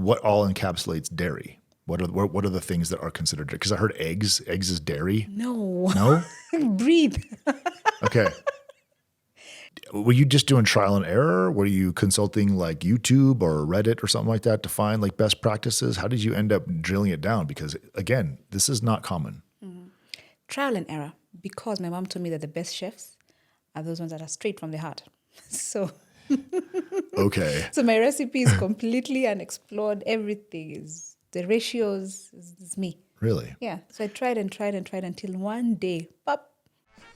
what all encapsulates dairy? What are the things that are considered? Because I heard eggs. Eggs is dairy. No. No? Breathe. Okay. Were you just doing trial and error? Were you consulting like YouTube or Reddit or something like that to find like best practices? How did you end up drilling it down? Because again, this is not common. Trial and error. Because my mom told me that the best chefs are those ones that are straight from the heart. So Okay. so my recipe is completely unexplored. Everything is the ratios is me. Really? Yeah. So I tried and tried and tried until one day, pop.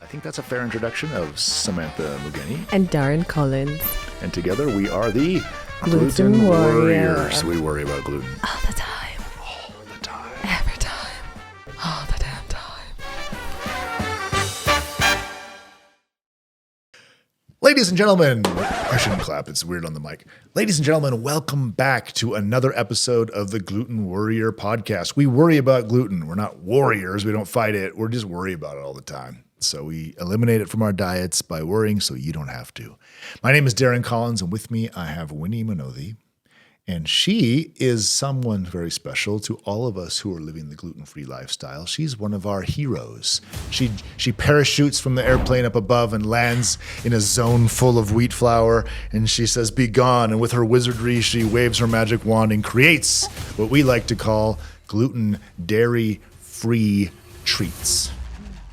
I think that's a fair introduction of Samantha Mugeni. And Darren Collins. And together we are the Gluten Warriors. We worry about gluten. All the time. All the time. Every time. All the damn time. Ladies and gentlemen, I shouldn't clap. It's weird on the mic. Ladies and gentlemen, welcome back to another episode of the Gluten Worrier podcast. We worry about gluten. We're not warriors. We don't fight it. We're just worry about it all the time. So we eliminate it from our diets by worrying so you don't have to. My name is Darren Collins, and with me I have Winnie Munuthi. And she is someone very special to all of us who are living the gluten-free lifestyle. She's one of our heroes. She parachutes from the airplane up above and lands in a zone full of wheat flour. And she says, "Be gone." And with her wizardry, she waves her magic wand and creates what we like to call gluten-dairy-free treats.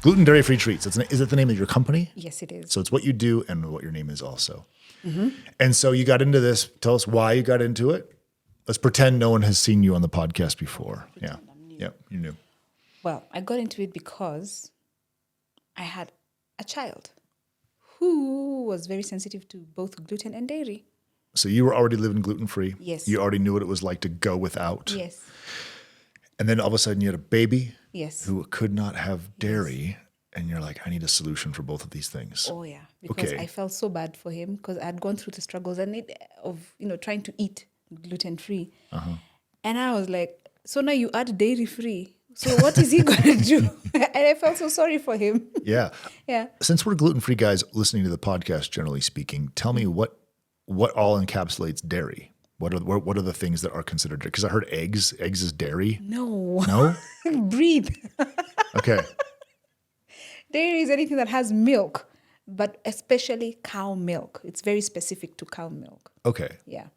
Gluten-Dairy-Free Treats. Is it the name of your company? Yes, it is. So it's what you do and what your name is also. Mm-hmm. And so you got into this. Tell us why you got into it. Let's pretend no one has seen you on the podcast before. Yeah. Yep. You knew. Well, I got into it because I had a child who was very sensitive to both gluten and dairy. So you were already living gluten-free. Yes. You already knew what it was like to go without. Yes. And then all of a sudden you had a baby Yes. who could not have dairy. And you're like, I need a solution for both of these things. Oh, yeah. Because Okay. I felt so bad for him because I had gone through the struggles and trying to eat gluten-free. And I was like, so now you add dairy-free. So what is he going to do? And I felt so sorry for him. Yeah. Yeah. Since we're gluten-free guys listening to the podcast, generally speaking, tell me what all encapsulates dairy? What are the things that are considered? Because I heard eggs. Eggs is dairy. No. No? Breathe. Okay. Dairy is anything that has milk, but especially cow milk. It's very specific to cow milk. Okay. Yeah.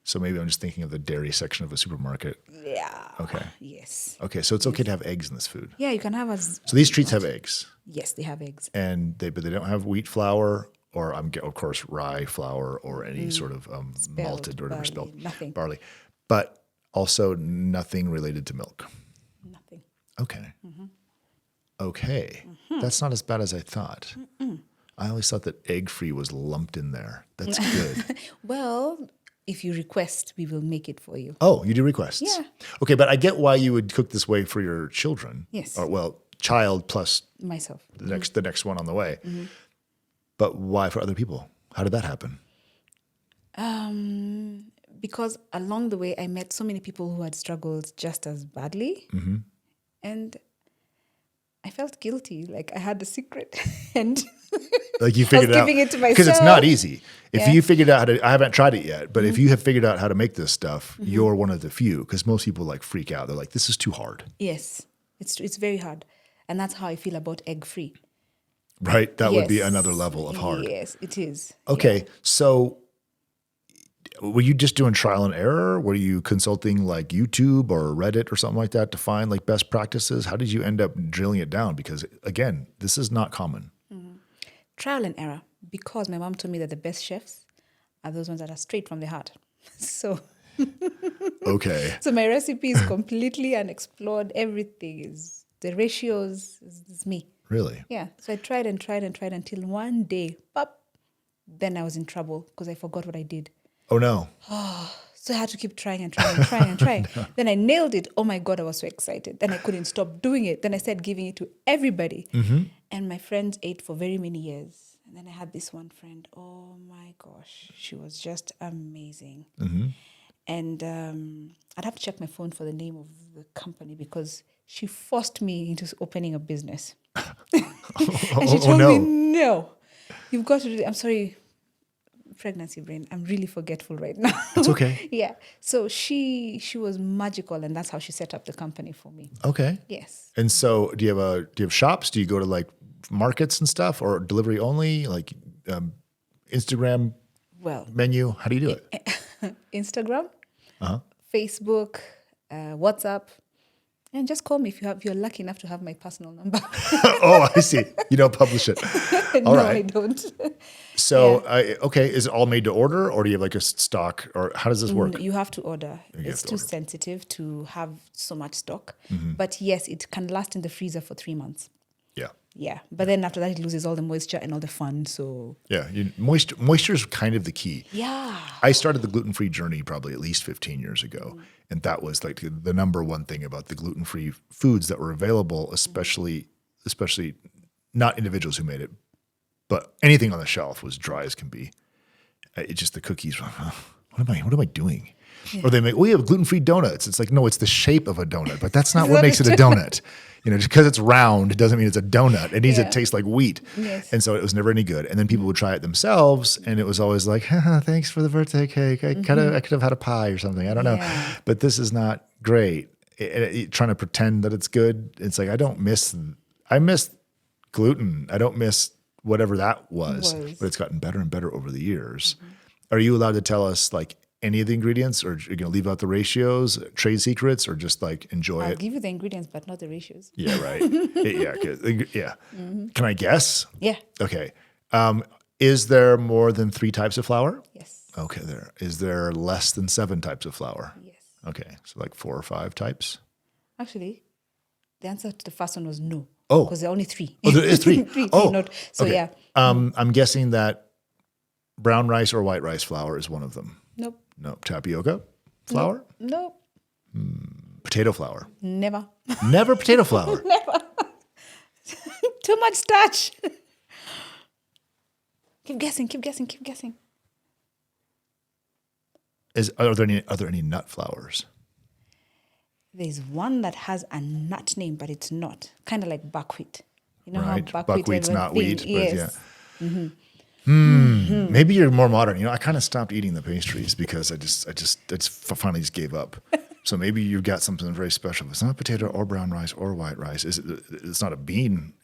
So maybe I'm just thinking of the dairy section of a supermarket. Yeah. Okay. Yes. Okay. So it's okay to have eggs in this food. Yeah, you can have as. So these treats have eggs, Yes, they have eggs. but they don't have wheat flour or of course rye flour or any sort of malted or whatever barley, spelled nothing. barley, but also nothing related to milk. Nothing. Okay. Okay. That's not as bad as I thought. I always thought that egg-free was lumped in there. That's good. Well, if you request, we will make it for you. Oh, you do requests? Yeah. Okay, but I get why you would cook this way for your children. Yes. Or, well, child plus Myself. the next one on the way. But why for other people? How did that happen? Because along the way, I met so many people who had struggled just as badly. And I felt guilty, like I had the secret. And Like you figured it out. giving it to Because it's not myself. easy. If Yeah. you figured out how to, I haven't tried it yet, but if you have figured out how to make this stuff, you're one of the few. Because most people like freak out. They're like, this is too hard. yes, it's very hard. And that's how I feel about egg-free. Right? That would be Yes. another level of hard. Yes, it is. Okay. So were you just doing trial and error? Were you consulting like YouTube or Reddit or something like that to find like best practices? How did you end up drilling it down? Because again, this is not common. Trial and error. Because my mom told me that the best chefs are those ones that are straight from the heart. So Okay. so my recipe is completely unexplored. Everything is the ratios is me. Really? Yeah. So I tried and tried and tried until one day, pop, then I was in trouble because I forgot what I did. Oh no. So I had to keep trying and trying and trying and trying. Then I nailed it. Oh my God, I was so excited. Then I couldn't stop doing it. Then I started giving it to everybody. And my friends ate for very many years. And then I had this one friend. Oh my gosh, she was just amazing. And I'd have to check my phone for the name of the company because she forced me into opening a business. And she told me, no, you've got to do it. I'm sorry. pregnancy brain. I'm really forgetful right now. It's okay. Yeah. So she was magical, and that's how she set up the company for me. Okay. Yes. And so do you have shops? Do you go to like markets and stuff, or delivery only, like Instagram Well, menu? How do you do it? Instagram, Facebook, WhatsApp, and just call me if you're lucky enough to have my personal number. Oh, I see. You don't publish it. All No, right. I don't. So, okay, is it all made to order, or do you have like a stock, or how does this work? You have to order. It's too sensitive to have so much stock. But yes, it can last in the freezer for 3 months. Yeah. Yeah. But then after that, it loses all the moisture and all the fun. So Yeah. Moisture is kind of the key. yeah. I started the gluten-free journey probably at least 15 years ago. And that was like the number one thing about the gluten-free foods that were available, especially not individuals who made it, but anything on the shelf was dry as can be. It's just the cookies. What am I doing? Yeah. Or they make, we have gluten-free donuts. It's like, no, it's the shape of a donut, but that's not what makes it a donut. Just because it's round doesn't mean it's a donut. It needs to taste like wheat. Yes. And so it was never any good. And then people would try it themselves, and it was always like, thanks for the birthday cake. I could have had a pie or something. I don't know. But this is not great. Trying to pretend that it's good. It's like, I miss gluten. I don't miss whatever that was. But it's gotten better and better over the years. Are you allowed to tell us like any of the ingredients, or you're going to leave out the ratios, trade secrets, or just like enjoy I'll it? give you the ingredients, but not the ratios. Yeah, right. Yeah. Can I guess? Yeah. Okay. Is there more than 3 types of flour? Yes. Okay, there. Is there less than 7 types of flour? Yes. Okay, so like 4 or 5 types? Actually, the answer to the first one was no. Oh. Because there are only 3. Oh, there is 3. So okay. yeah. I'm guessing that brown rice or white rice flour is one of them. Nope. No. Tapioca flour? Nope. Potato flour? Never. Never potato flour? Never. Too much starch. Keep guessing. Are there any nut flours? There's one that has a nut name, but it's not. Kind of like buckwheat. You know Right. how Buckwheat's not wheat, but yes. yeah. Maybe you're more modern. I kind of stopped eating the pastries because I finally just gave up. So maybe you've got something very special. It's not potato or brown rice or white rice. It's not a bean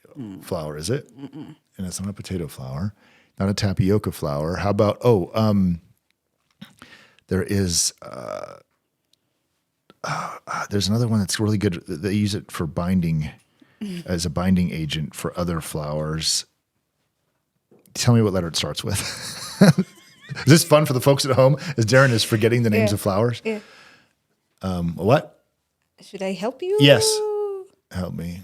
flour, is it? And it's not a potato flour, not a tapioca flour. How about, there is, there's another one that's really good. They use it for binding, as a binding agent for other flours. Tell me what letter it starts with. Is this fun for the folks at home as Darren is forgetting the names of flours? Yeah. What? Should I help you? Yes. Help me.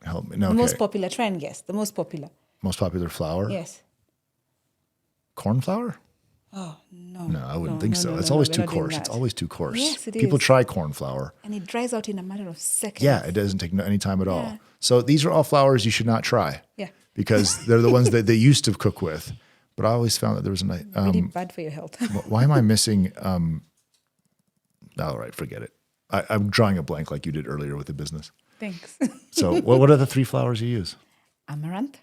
No, The okay. most popular. Try and guess. The most popular. Most popular flour? Yes. Corn flour? Oh, no. No, I wouldn't think so. No, It's always we're too not doing coarse. that. It's always too coarse. Yes, it People is. try corn flour. And it dries out in a matter of seconds. Yeah, it doesn't take any time at all. Yeah. So these are all flours you should not try. Yeah. Because they're the ones that they used to cook with. But I always found that there was a Really bad for your health. why am I missing? All right, forget it. I'm drawing a blank like you did earlier with the business. Thanks. So what are the 3 flours you use? Amaranth.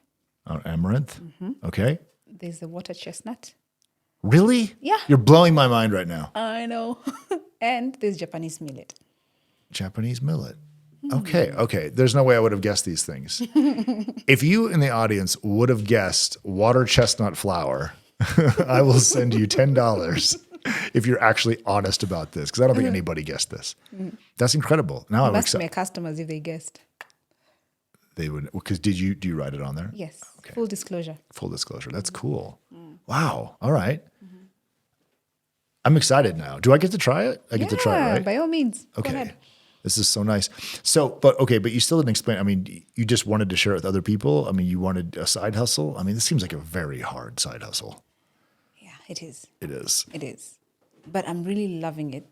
Amaranth. Okay. There's the water chestnut. Really? Yeah. You're blowing my mind right now. I know. And there's Japanese millet. Japanese millet. Okay. There's no way I would have guessed these things. If you in the audience would have guessed water chestnut flour, I will send you $10 if you're actually honest about this, because I don't think anybody guessed this. That's incredible. Now I'm That's excited. my customers if they guessed. They would, because do you write it on there? Yes. Okay. Full disclosure. Full disclosure. That's cool. Wow. All right. I'm excited now. Do I get to try it? I get to try it, right? By all means. Go Okay. ahead. This is so nice. So, but you still didn't explain. I mean, you just wanted to share it with other people. I mean, you wanted a side hustle. I mean, this seems like a very hard side hustle. Yeah, it is. It is. It is. But I'm really loving it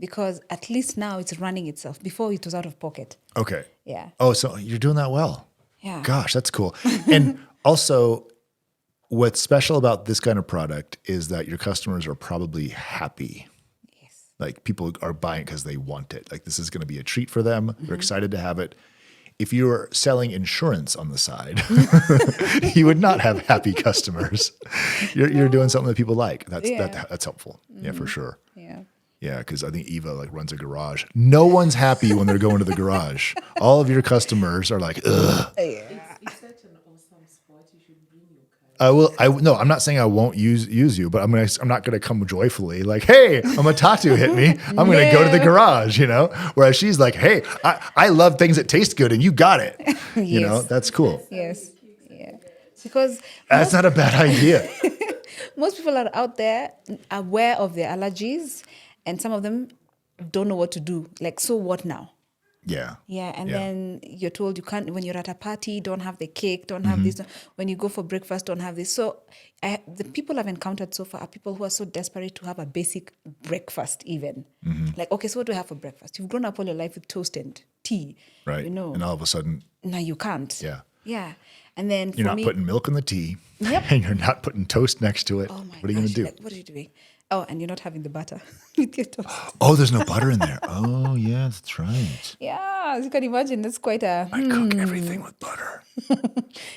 because at least now it's running itself. Before it was out of pocket. Okay. Yeah. Oh, so you're doing that well. Yeah. Gosh, that's cool. And also, what's special about this kind of product is that your customers are probably happy. Like people are buying because they want it. Like this is going to be a treat for them. They're excited to have it. if you were selling insurance on the side, you would not have happy customers. You're doing something that people like. That's helpful. Yeah, for sure. Yeah. Yeah, because I think Eva like runs a garage. No one's happy when they're going to the garage. All of your customers are like, ugh. It's such an awesome spot. You should bring your car. No, I'm not saying I won't use you, but I'm not gonna come joyfully like, hey, I'm a tattoo hit me. I'm gonna go to the garage, Whereas she's like, hey, I love things that taste good and you got it. Yes. That's cool. Yes. Yeah. Because That's not a bad idea. most people are out there aware of their allergies, and some of them don't know what to do. Like, so what now? Yeah. Yeah, and then you're told you can't, when you're at a party, don't have the cake, don't have this. When you go for breakfast, don't have this. So the people I've encountered so far are people who are so desperate to have a basic breakfast even. Like, okay, so what do I have for breakfast? You've grown up all your life with toast and tea. Right. And all of a sudden. Now you can't. Yeah. Yeah. And then You're not putting milk in the tea. Yep. And you're not putting toast next to it. Oh my What are you going to do? Like, what are you doing? Oh, and you're not having the butter with your toast. Oh, there's no butter in there. Oh, yeah, that's right. Yeah, as you can imagine, that's quite a... I cook everything with butter.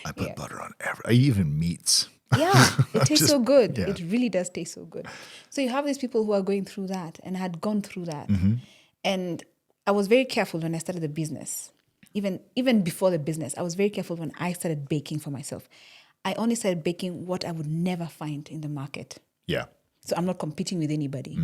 I put butter on even meats. Yeah, it tastes so good. yeah. It really does taste so good. So you have these people who are going through that and had gone through that. And I was very careful when I started the business. Even before the business, I was very careful when I started baking for myself. I only started baking what I would never find in the market. Yeah. So I'm not competing with anybody.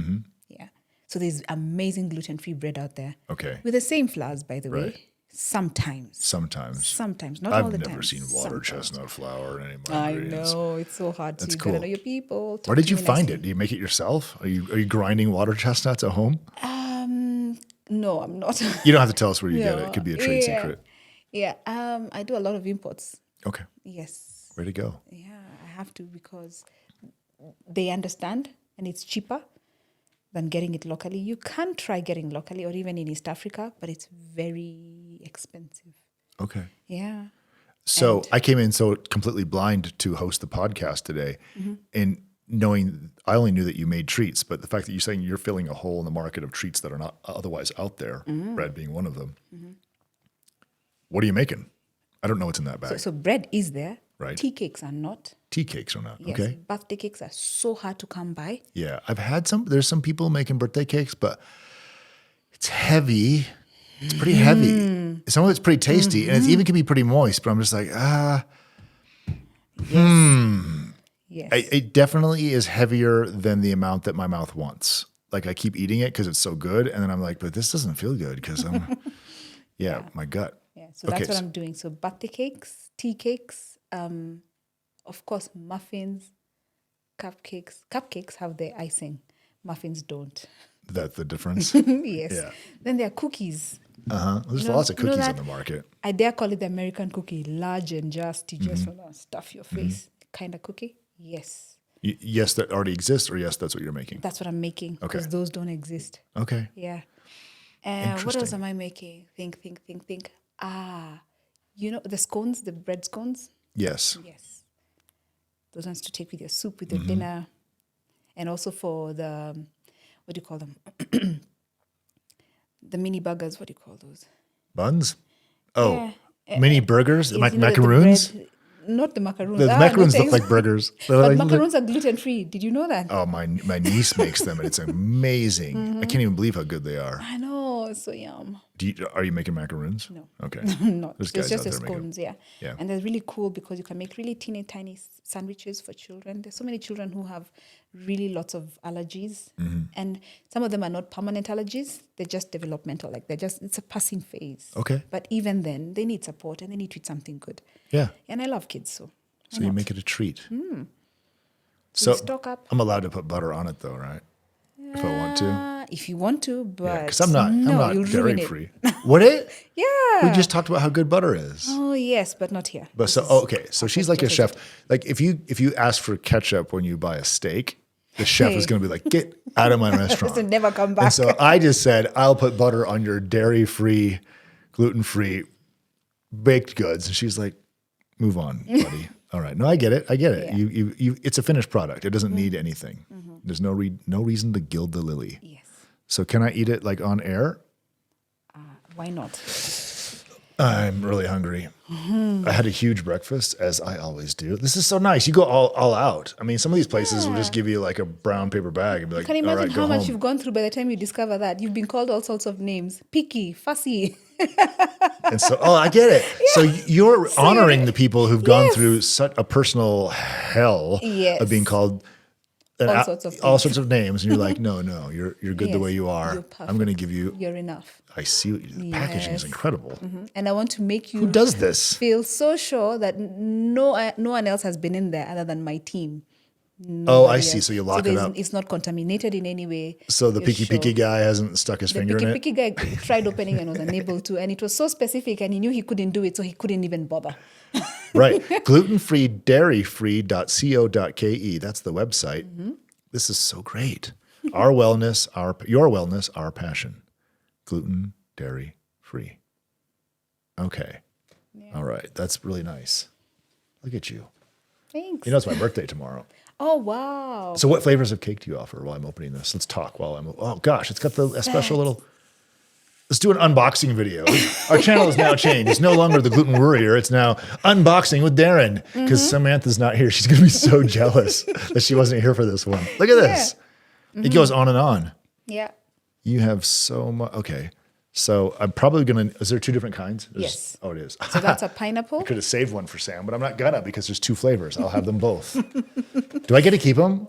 Yeah. So there's amazing gluten-free bread out there. Okay. With the same flours, by the way. Right. Sometimes. I've Not all the time. I've never seen water chestnut flour in any of my I ingredients. know, it's so hard. That's You cool. gotta know your people. Where did you find it? Do you make it yourself? Are you grinding water chestnuts at home? No, I'm not. You don't have to tell us where you get it. No. It could be a trade secret. Yeah. I do a lot of imports. Okay. Yes. Way to go. Yeah, I have to because they understand and it's cheaper than getting it locally. You can try getting locally or even in East Africa, but it's very expensive. Okay. Yeah. So I came in so completely blind to host the podcast today, and knowing I only knew that you made treats, but the fact that you're saying you're filling a hole in the market of treats that are not otherwise out there, bread being one of them. What are you making? I don't know what's in that bag. So bread is there. Right. Tea cakes are not. Tea cakes are not. Yes. Okay. Birthday cakes are so hard to come by. Yeah. I've had there's some people making birthday cakes, but it's heavy. It's pretty heavy. Some of it's pretty tasty, and it even can be pretty moist, but I'm just like, Yes. It definitely is heavier than the amount that my mouth wants. Like I keep eating it because it's so good, and then I'm like, but this doesn't feel good because my gut. Yeah, so that's what I'm doing. So birthday cakes, tea cakes, of course, muffins, cupcakes. Cupcakes have the icing. Muffins don't. That's the difference. Yes. Yeah. Then there are cookies. There's lots of cookies that? on the market. I dare call it the American cookie, large and just you just want to stuff your face kind of cookie. Yes. Yes, that already exists, or yes, that's what you're making. That's what I'm making because those don't exist. Okay. Yeah. What else am I making? Think. You know the scones, the bread scones? Yes. Yes. Those ones to take with your soup, with your dinner. And also for the, what do you call them? The mini burgers, what do you call those? Buns? Oh, Yeah. mini burgers? Is, you know, the macaroons? bread- not the macaroons. The macaroons look like burgers. They're But like- macaroons are gluten-free. Did you know that? Oh, my niece makes them, and it's amazing. I can't even believe how good they are. I know, it's so yum. Are you making macaroons? No. Okay. Not. There's It's guys out just the there making scones, yeah. Yeah. And they're really cool because you can make really teeny tiny sandwiches for children. There's so many children who have really lots of allergies. And some of them are not permanent allergies. They're just developmental. Like it's a passing phase. Okay. But even then, they need support and they need to eat something good. Yeah. And I love kids, so. So you make it a treat. So So stock up. I'm allowed to put butter on it, though, right? If I want to. If you want to, but Because I'm not you'll ruin dairy it. free. Would it? Yeah. We just talked about how good butter is. Oh yes, but not here. But so okay, so she's like a chef. Like if you ask for ketchup when you buy a steak, the chef is going to be like, "Get out of my restaurant." So never come back. And so I just said, "I'll put butter on your dairy-free, gluten-free baked goods," and she's like, "Move on, buddy." All right, no, I get it. Yeah. You it's a finished product. It doesn't need anything. There's no reason to gild the lily. Yes. So can I eat it like on air? Why not? I'm really hungry. I had a huge breakfast, as I always do. This is so nice. You go all out. I mean, some of these places will just give you like a brown paper bag and be like, Can you all imagine right, go how much home. you've gone through by the time you discover that? You've been called all sorts of names. Picky, fussy. And so, I get it. So you're honoring the people who've gone Yes. through such a personal hell Yes. of being called All sorts of all things. sorts of names. And you're like, no, you're good the Yes, way you are. you're I'm going to perfect. give you, You're enough. I see what the packaging is Yes. incredible. And I want to make you Who does this? feel so sure that no one else has been in there other than my team. Oh, I Nobody see. else. So you lock it there's- up. It's not contaminated in any way. So the You're picky sure. guy hasn't stuck his The finger in it. picky guy tried opening and was unable to. And it was so specific and he knew he couldn't do it, so he couldn't even bother. Right. Gluten-free, dairyfree.co.ke. That's the website. This is so great. Our wellness, your wellness, our passion. Gluten, dairy free. Okay. All right. That's really nice. Look at you. Thanks. You know, it's my birthday tomorrow. Oh, wow. So what flavors of cake do you offer while I'm opening this? Let's talk while I'm, oh gosh, it's got a special little, let's do an unboxing video. Our channel has now changed. It's no longer the Gluten Worrier. It's now Unboxing with Darren because Samantha's not here. She's going to be so jealous that she wasn't here for this one. Look at this. It goes on and on. Yeah. You have so much. Okay. So I'm probably going to, is there two different kinds? Yes. Oh, it is. So that's a pineapple. I could have saved one for Sam, but I'm not gonna because there's two flavors. I'll have them both. Do I get to keep them?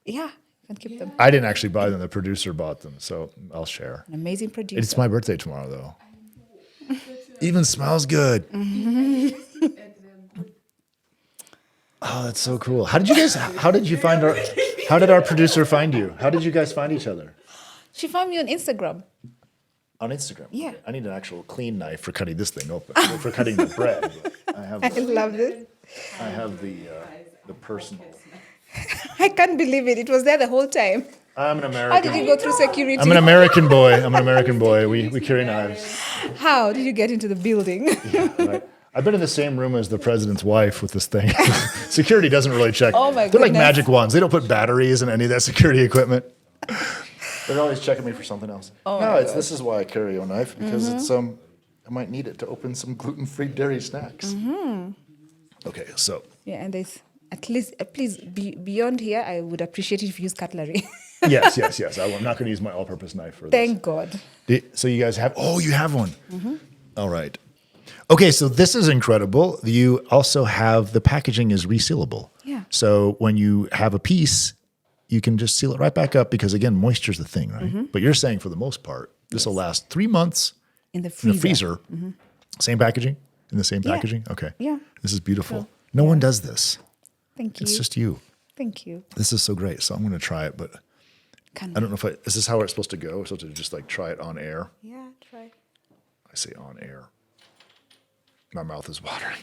Yeah, you can keep them. I didn't actually buy them. The producer bought them, so I'll share. An amazing producer. It's my birthday tomorrow, though. Even smells good. Oh, that's so cool. How did you guys? How did you find our? How did our producer find you? How did you guys find each other? She found me on Instagram. On Instagram. Yeah. Okay. I need an actual clean knife for cutting this thing open. For cutting the bread. But I have. I love this. I have the personal. I can't believe it. It was there the whole time. I'm an American. How did you go through security? I'm an American boy. I'm an American boy. We carry knives. How did you get into the building? Right. I've been in the same room as the president's wife with this thing. Security doesn't really check. Oh my They're like goodness. magic wands. They don't put batteries in any of that security equipment. They're always checking me for something else. Oh no, my it's this is why I carry a knife because it's I might need it to open some gluten-free dairy snacks. Okay, so Yeah, and there's at least, please, beyond here, I would appreciate it if you use cutlery. yes. I'm not going to use my all-purpose knife for this. Thank God. So you guys have, you have one. All right. Okay, so this is incredible. You also have, the packaging is resealable. Yeah. So when you have a piece, you can just seal it right back up because, again, moisture's the thing, right? But you're saying for the most part, this will last 3 months In the in freezer. the freezer. Same packaging? In the same Yeah. packaging? Okay. Yeah. This is beautiful. No one does this. Thank you. It's just you. Thank you. This is so great. So I'm going to try it, but Can I don't know if is this how it's supposed to go? We're supposed to just like try it on air? Yeah, try. I say on air. My mouth is watering.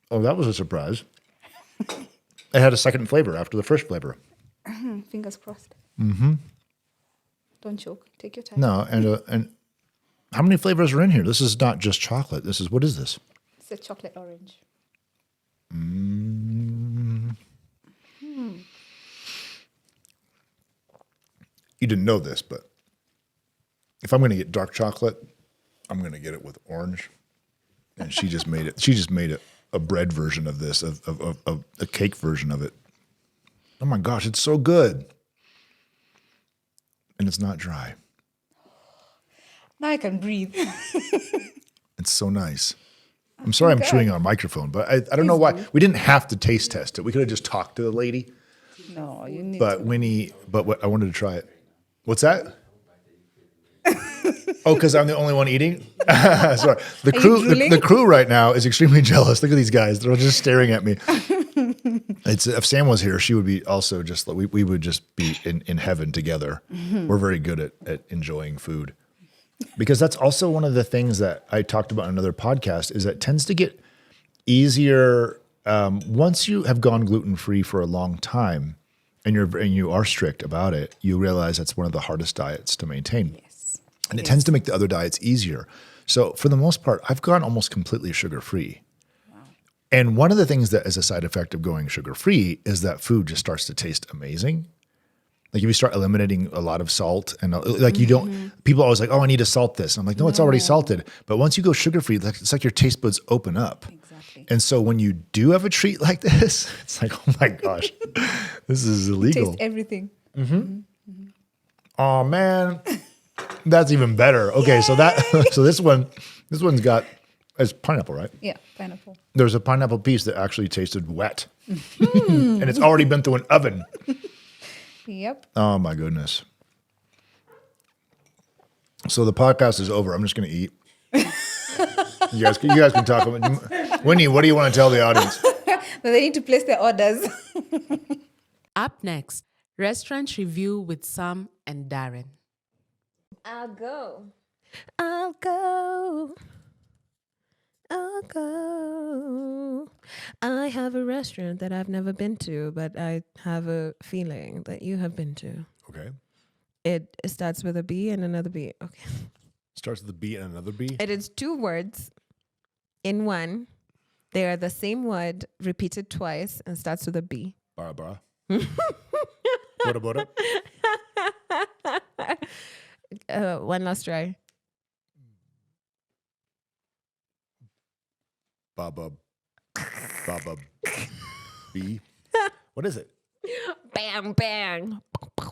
Oh, that was a surprise. It had a second flavor after the first flavor. Fingers crossed. Don't choke. Take your time. No, and how many flavors are in here? This is not just chocolate. This is, what is this? It's a chocolate orange. You didn't know this, but if I'm going to get dark chocolate, I'm going to get it with orange. And she just made it. She just made it a bread version of this, of a cake version of it. Oh my gosh, it's so good. And it's not dry. Now I can breathe. It's so nice. I'm sorry I'm chewing on a microphone, but I don't know why. We didn't have to taste test it. We could have just talked to the lady. No, you need But I wanted to try it. What's that? Oh, because I'm the only one eating? Sorry. The Are you crew drooling? the crew right now is extremely jealous. Look at these guys. They're just staring at me. If Sam was here, she would be also just, we would just be in heaven together. We're very good at enjoying food. Because that's also one of the things that I talked about in another podcast is that it tends to get easier once you have gone gluten-free for a long time and you are strict about it, you realize that's one of the hardest diets to maintain. Yes. And it tends to make the other diets easier. So for the most part, I've gone almost completely sugar-free. Wow. And one of the things that is a side effect of going sugar-free is that food just starts to taste amazing. Like if you start eliminating a lot of salt and like you don't, people are always like, oh, I need to salt this. And I'm like, no, it's already salted. But once you go sugar-free, it's like your taste buds open up. Exactly. And so when you do have a treat like this, it's like, oh my gosh, this is illegal. Taste everything. Oh man, that's even better. Okay, so this one's got, it's pineapple, right? Yeah, pineapple. There's a pineapple piece that actually tasted wet. And it's already been through an oven. Yep. Oh my goodness. So the podcast is over. I'm just going to eat. You guys can talk about Winnie, what do you want to tell the audience? They need to place their orders. Up next, restaurant review with Sam and Darren. I'll go. I have a restaurant that I've never been to, but I have a feeling that you have been to. Okay. It starts with a B and another B. Okay. Starts with a B and another B. It is two words in one. They are the same word repeated twice and starts with a B. Bara bara. Bora bora. One last try. Baba B. What is it? Bang, bang.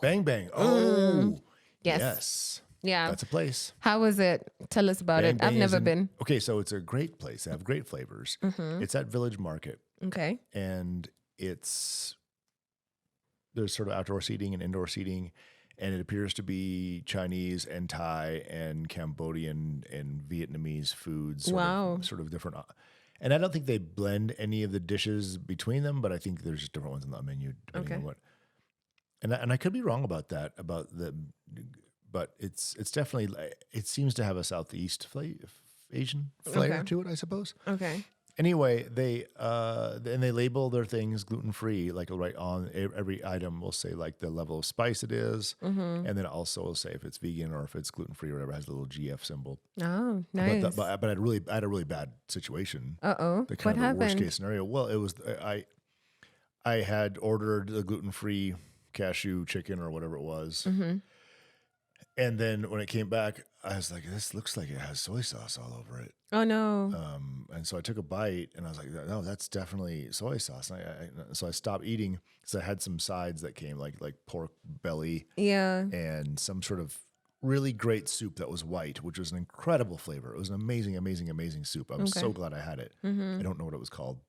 Bang bang. Oh. Yes. Yeah. That's a place. How was it? Tell us about Bang it. I've Bang never is been. Okay, so it's a great place. They have great flavors. It's at Village Market, Okay. and there's sort of outdoor seating and indoor seating, and it appears to be Chinese and Thai and Cambodian and Vietnamese foods. Wow. Sort of different. And I don't think they blend any of the dishes between them, but I think there's just different ones on the menu depending on what. And I could be wrong about that, but it's definitely, it seems to have a Southeast Asian flavor to it, I suppose. Okay. Anyway, they label their things gluten-free, like right on every item will say like the level of spice it is, and then also will say if it's vegan or if it's gluten-free or whatever, it has a little GF symbol. Oh, nice. But I had a really bad situation. Uh-oh. The What the happened? worst case scenario. Well, it was I had ordered the gluten-free cashew chicken or whatever it was. And then when it came back, I was like, this looks like it has soy sauce all over it. Oh, no. And so I took a bite and I was like, no, that's definitely soy sauce. And so I stopped eating because I had some sides that came like pork belly Yeah. and some sort of really great soup that was white, which was an incredible flavor. It was an amazing, amazing, amazing soup. I'm so glad I had it. I don't know what it was called.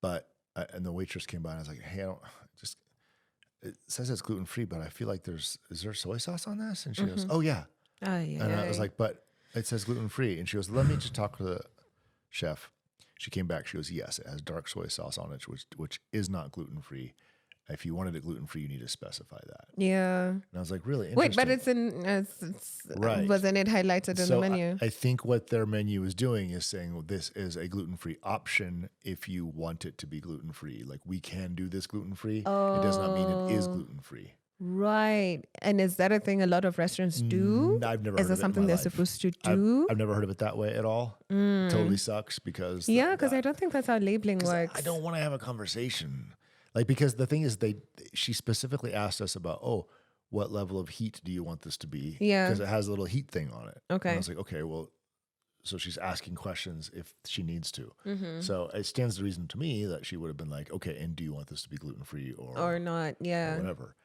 But, and the waitress came by and I was like, hey, it says it's gluten-free, but I feel like is there soy sauce on this? And she goes, oh yeah. And I was like, but it says gluten-free. And she goes, let me just talk to the chef. She came back. She goes, yes, it has dark soy sauce on it, which is not gluten-free. If you wanted it gluten-free, you need to specify that. Yeah. And I was like, really interesting. Wait, but it's Right. Wasn't it highlighted in the menu? I think what their menu is doing is saying, well, this is a gluten-free option if you want it to be gluten-free. Like we can do this gluten-free. It does not mean it is gluten-free. Right. And is that a thing a lot of restaurants do? I've never Is heard it of it something in my they're life. supposed to do? I've never heard of it that way at all. It totally sucks because Because I don't think that's how labeling works. I don't want to have a conversation. Like, because the thing is, she specifically asked us about, what level of heat do you want this to be? Yeah. Because it has a little heat thing on it. Okay. And I was like, okay, well, so she's asking questions if she needs to. So it stands to reason to me that she would have been like, okay, and do you want this to be gluten-free or not? Yeah. or whatever?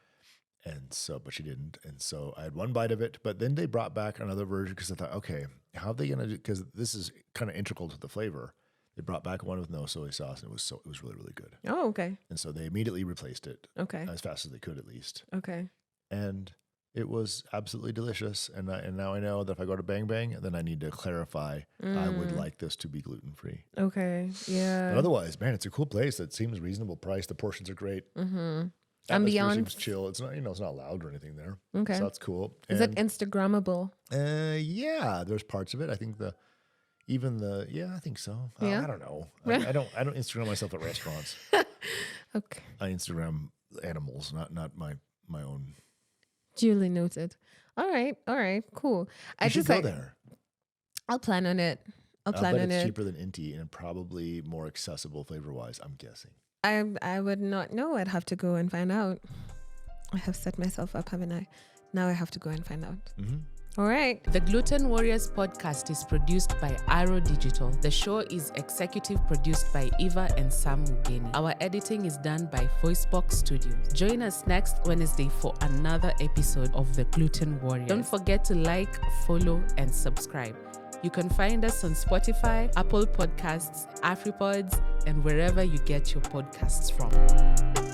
And so, but she didn't. And so I had one bite of it, but then they brought back another version because I thought, okay, how are they going to do, because this is kind of integral to the flavor. They brought back one with no soy sauce, and it was really, really good. Oh, okay. And so they immediately replaced it Okay. as fast as they could, at least. Okay. And it was absolutely delicious. And now I know that if I go to Bang Bang, then I need to clarify I would like this to be gluten-free. Okay. Yeah. But otherwise, man, it's a cool place. It seems reasonable price. The portions are great. Ambiance seems chill. It's not, it's not loud or anything there. Okay. So that's cool. Is it Instagrammable? Yeah, there's parts of it. I think I think so. Yeah? I don't know. I don't Instagram myself at restaurants. Okay. I Instagram animals, not my own. Duly noted. All right. Cool. You should go there. I'll plan on it. I'll plan bet on it's it. cheaper than Inti and probably more accessible flavor-wise, I'm guessing. I would not know. I'd have to go and find out. I have set myself up, haven't I? Now I have to go and find out. All right. The Gluten Warriors podcast is produced by Arro Digital. The show is executive produced by Eva and Sam Mugeni. Our editing is done by Voicebox Studios. Join us next Wednesday for another episode of The Gluten Warriors. Don't forget to like, follow, and subscribe. You can find us on Spotify, Apple Podcasts, AfriPods, and wherever you get your podcasts from.